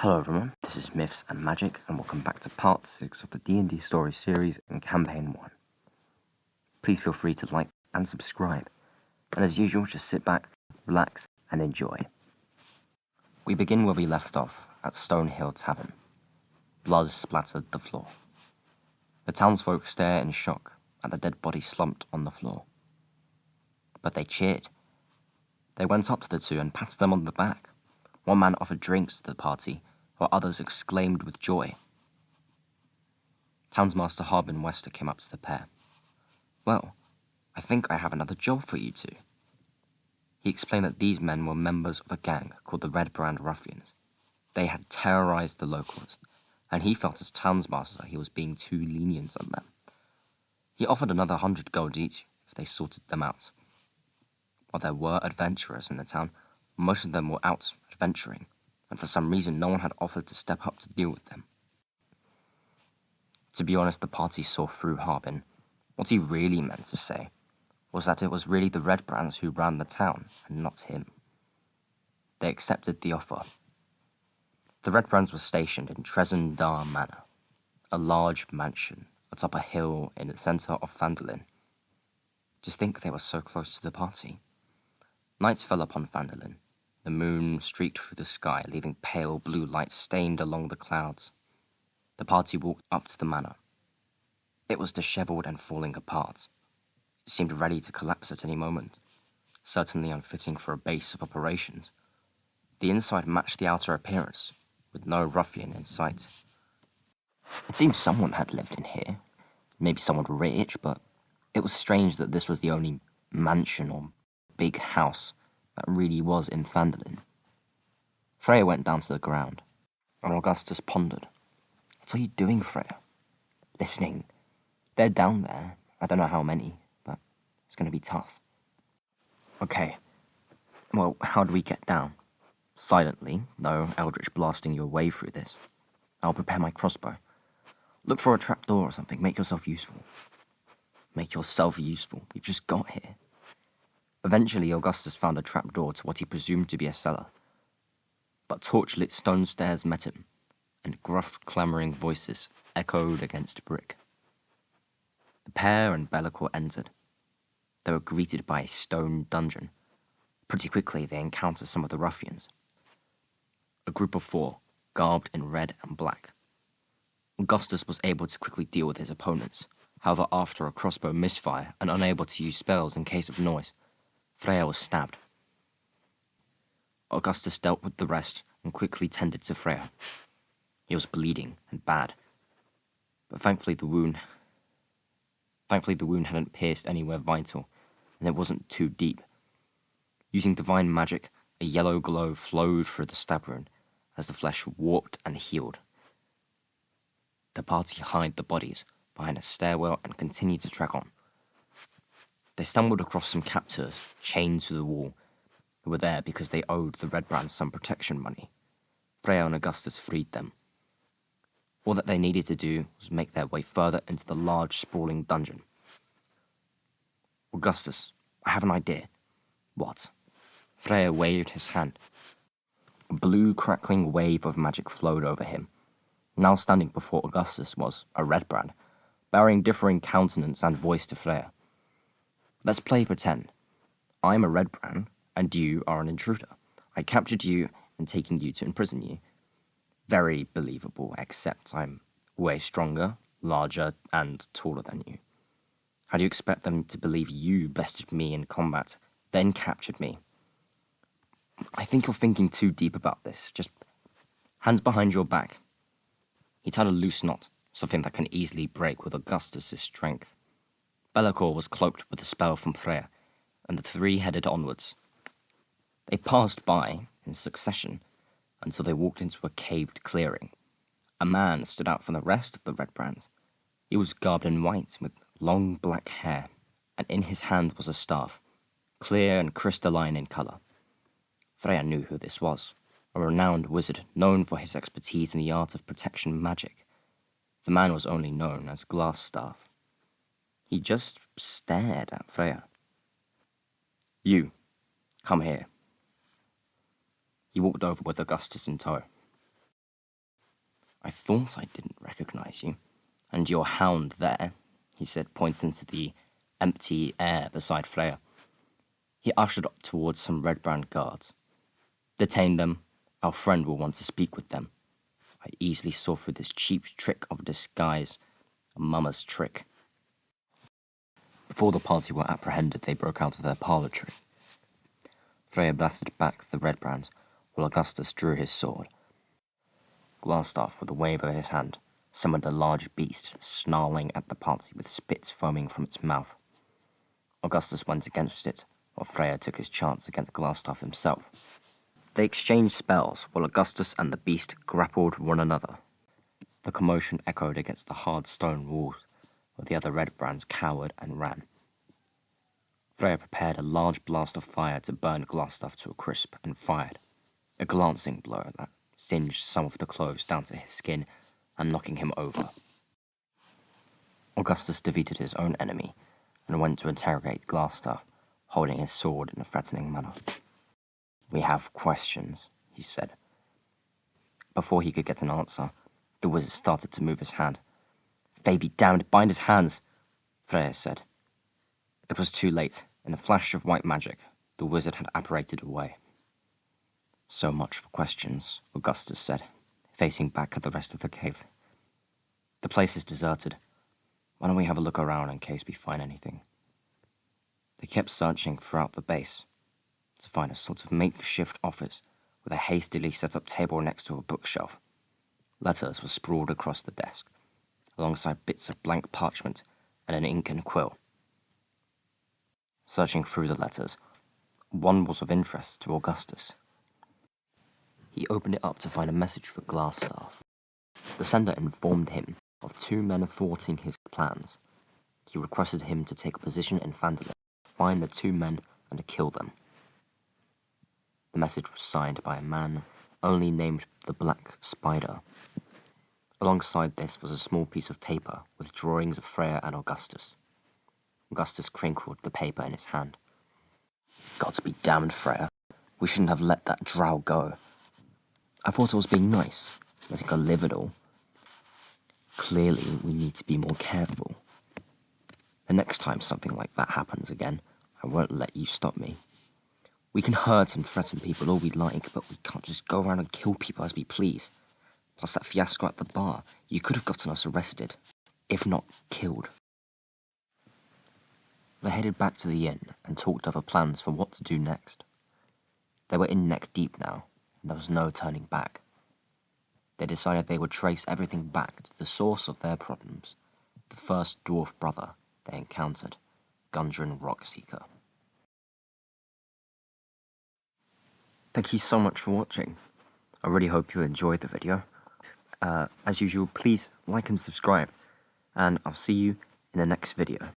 Hello everyone, this is Myths and Magic, and welcome back to part 6 of the D&D Story series in Campaign 1. Please feel free to like and subscribe, and as usual, just sit back, relax, and enjoy. We begin where we left off, at Stonehill Tavern. Blood splattered the floor. The townsfolk stare in shock at the dead body slumped on the floor. But they cheered. They went up to the two and patted them on the back. One man offered drinks to the party, while others exclaimed with joy. Townsmaster Harbin Wester came up to the pair. "Well, I think I have another job for you two." He explained that these men were members of a gang called the Red Brand Ruffians. They had terrorized the locals, and he felt as townsmaster he was being too lenient on them. He offered another 100 gold each if they sorted them out. While there were adventurers in the town, most of them were out adventuring, and for some reason no one had offered to step up to deal with them. To be honest, the party saw through Harbin. What he really meant to say was that it was really the Red Brands who ran the town, and not him. They accepted the offer. The Red Brands were stationed in Tresendar Manor, a large mansion atop a hill in the centre of Phandelver. To think they were so close to the party. Night fell upon Phandelver. The moon streaked through the sky, leaving pale blue light stained along the clouds. The party walked up to the manor. It was dishevelled and falling apart. It seemed ready to collapse at any moment, certainly unfitting for a base of operations. The inside matched the outer appearance, with no ruffian in sight. It seemed someone had lived in here, maybe someone rich, but it was strange that this was the only mansion or big house that really was in Phandelver. Freya went down to the ground, and Augustus pondered. "What are you doing, Freya?" "Listening. They're down there. I don't know how many, but it's going to be tough." "Okay. Well, how do we get down?" "Silently, no eldritch blasting your way through this. I'll prepare my crossbow. Look for a trapdoor or something. Make yourself useful." "Make yourself useful? We've just got here." Eventually, Augustus found a trapdoor to what he presumed to be a cellar. But torch-lit stone stairs met him, and gruff, clamouring voices echoed against brick. The pair and Bellicor entered. They were greeted by a stone dungeon. Pretty quickly, they encountered some of the ruffians. A group of 4, garbed in red and black. Augustus was able to quickly deal with his opponents. However, after a crossbow misfire and unable to use spells in case of noise, Freya was stabbed. Augustus dealt with the rest and quickly tended to Freya. He was bleeding and bad, but thankfully the wound hadn't pierced anywhere vital, and it wasn't too deep. Using divine magic, a yellow glow flowed through the stab wound as the flesh warped and healed. The party hid the bodies behind a stairwell and continued to trek on. They stumbled across some captors chained to the wall, who were there because they owed the Red Brands some protection money. Freya and Augustus freed them. All that they needed to do was make their way further into the large, sprawling dungeon. "Augustus, I have an idea." "What?" Freya waved his hand. A blue, crackling wave of magic flowed over him. Now standing before Augustus was a Red Brand, bearing differing countenance and voice to Freya. "Let's play pretend. I'm a Red Brand, and you are an intruder. I captured you and taking you to imprison you. Very believable, except I'm way stronger, larger, and taller than you. How do you expect them to believe you bested me in combat, then captured me?" "I think you're thinking too deep about this. Just hands behind your back." He tied a loose knot, something that can easily break with Augustus' strength. Bellicor was cloaked with a spell from Freya, and the 3 headed onwards. They passed by, in succession, until they walked into a caved clearing. A man stood out from the rest of the Red Brands. He was garbed in white, with long black hair, and in his hand was a staff, clear and crystalline in colour. Freya knew who this was, a renowned wizard known for his expertise in the art of protection magic. The man was only known as Glassstaff. He just stared at Freya. "You, come here." He walked over with Augustus in tow. I thought I didn't recognize you. And your hound there, he said, pointing to the empty air beside Freya. He ushered towards some red-brand guards. Detain them. Our friend will want to speak with them. I easily saw through this cheap trick of disguise, a mama's trick. Before the party were apprehended, they broke out of their parlourtry. Freya blasted back the red brands, while Augustus drew his sword. Glassstaff, with a wave of his hand, summoned a large beast, snarling at the party with spits foaming from its mouth. Augustus went against it, while Freya took his chance against Glassstaff himself. They exchanged spells, while Augustus and the beast grappled one another. The commotion echoed against the hard stone walls, where the other red brands cowered and ran. Freya prepared a large blast of fire to burn Glassstaff to a crisp and fired, a glancing blow that singed some of the clothes down to his skin and knocking him over. Augustus defeated his own enemy and went to interrogate Glassstaff, holding his sword in a threatening manner. "We have questions," he said. Before he could get an answer, the wizard started to move his hand. "Fey be damned, bind his hands," Freya said. It was too late. In a flash of white magic, the wizard had apparated away. "So much for questions," Augustus said, facing back at the rest of the cave. "The place is deserted. Why don't we have a look around in case we find anything?" They kept searching throughout the base to find a sort of makeshift office with a hastily set-up table next to a bookshelf. Letters were sprawled across the desk, alongside bits of blank parchment and an ink and quill. Searching through the letters, one was of interest to Augustus. He opened it up to find a message for Glassstaff. The sender informed him of two men thwarting his plans. He requested him to take a position in Phandelver, find the two men, and to kill them. The message was signed by a man only named the Black Spider. Alongside this was a small piece of paper with drawings of Freya and Augustus. Augustus crinkled the paper in his hand. "Gods be damned, Freya. We shouldn't have let that drow go. I thought I was being nice, letting her live it all. Clearly, we need to be more careful. The next time something like that happens again, I won't let you stop me. We can hurt and threaten people all we like, but we can't just go around and kill people as we please. Plus that fiasco at the bar, you could have gotten us arrested, if not killed." They headed back to the inn and talked over plans for what to do next. They were in neck deep now, and there was no turning back. They decided they would trace everything back to the source of their problems, the first dwarf brother they encountered, Gundren Rockseeker. Thank you so much for watching. I really hope you enjoyed the video. As usual, please like and subscribe, and I'll see you in the next video.